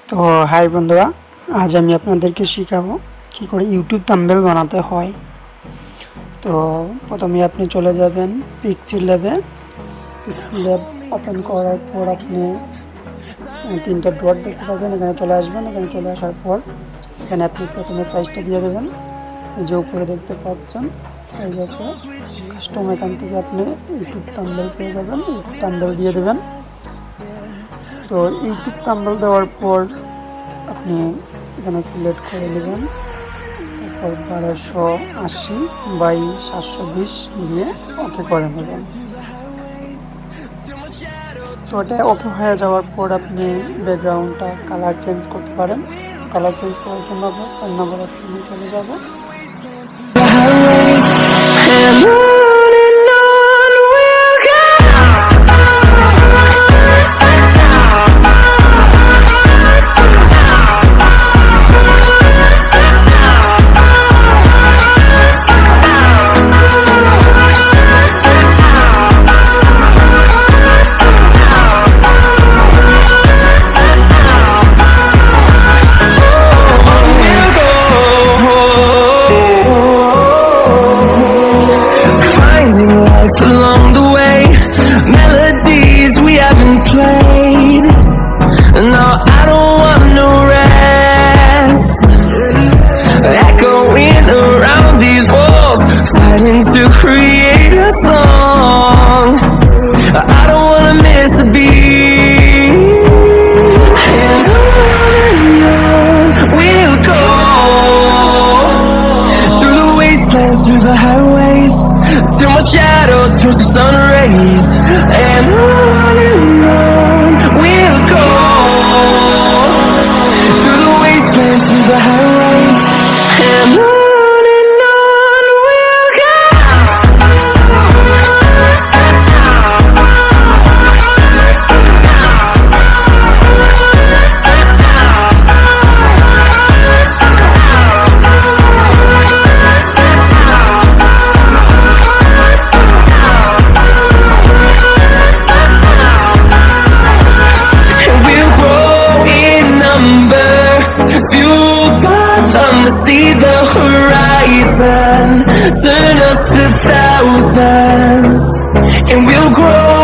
তো হাই বন্ধুরা, আজ আমি আপনাদেরকে শেখাবো কি করে ইউটিউব থাম্বনেল বানাতে হয়। তো প্রথমে আপনি চলে যাবেন পিক্সেল ল্যাবে। পিক্সেল ল্যাব ওপেন করার পর আপনি তিনটা ডট দেখতে পাবেন, এখানে চলে আসবেন। এখানে চলে আসার পর এখানে আপনি প্রথমে সাইজটা দিয়ে দেবেন, যে উপরে দেখতে পাচ্ছেন সাইজ আছে কাস্টম। এখান থেকে আপনি ইউটিউব থাম্বনেল পেয়ে যাবেন, ইউটিউব থাম্বনেল দিয়ে দেবেন। তো ইউটিউব থাম্বনেল দেওয়ার পর আপনি এখানে সিলেক্ট করে নেবেন, তারপর 1280/720 দিয়ে ওকে করে নেবেন। তো এটা ওকে হয়ে যাওয়ার পর আপনি ব্যাকগ্রাউন্ডটা কালার চেঞ্জ করতে পারেন। কালার চেঞ্জ করার জন্য আমরা 4 নম্বর অপশনে চলে যাব। Along the way, melodies we haven't played. No, I don't want no rest. Echoing around these walls, fighting to create a song. I don't wanna miss a beat. And on we'll go, through the wastelands, through the highways, till my shadow turns to sun rays. And on we'll go, through the wastelands, through the highways. And on we'll go. See the horizon, turn us to thousands, and we'll grow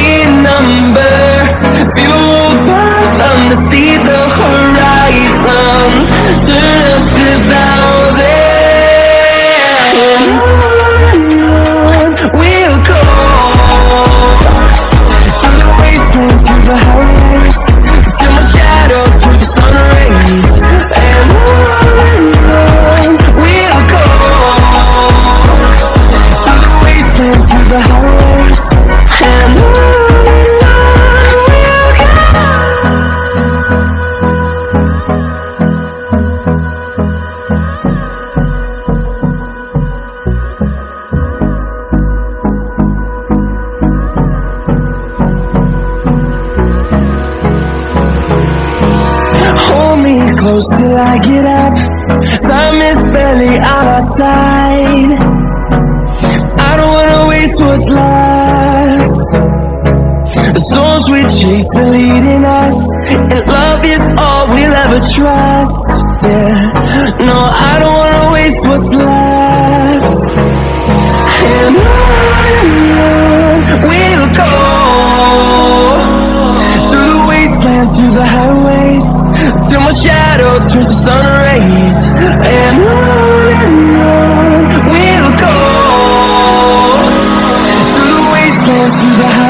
in number. Fueled by them to see the horizon, turn us to thousands. And on we'll go, through the wastelands, through the highways, till my shadow turns to sun rays. And on we'll go, through the wastelands, through the highways. And on we'll go. Hold me close till I get up. Time is barely on our side. I don't wanna waste what's left. The storms we chase are leading us, and love is all we'll ever trust. Yeah, no, I don't wanna waste what's left. And on we'll go, through the wastelands, through the highways, till my shadow turns to sun rays. And on we'll go, through the wastelands, through the highways.